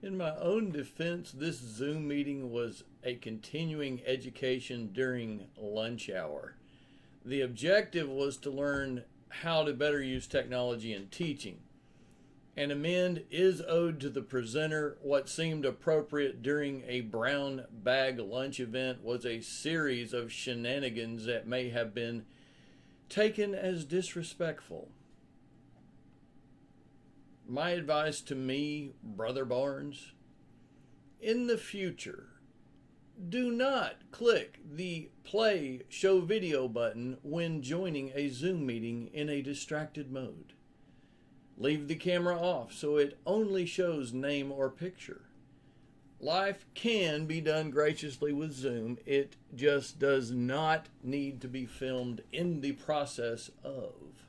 In my own defense, this Zoom meeting was a continuing education during lunch hour. The objective was to learn how to better use technology in teaching. An amend is owed to the presenter. What seemed appropriate during a brown bag lunch event was a series of shenanigans that may have been taken as disrespectful. My advice to me, Brother Barnes, in the future, do not click the play show video button when joining a Zoom meeting in a distracted mode. Leave the camera off so it only shows name or picture. Life can be done graciously with Zoom. It just does not need to be filmed in the process of.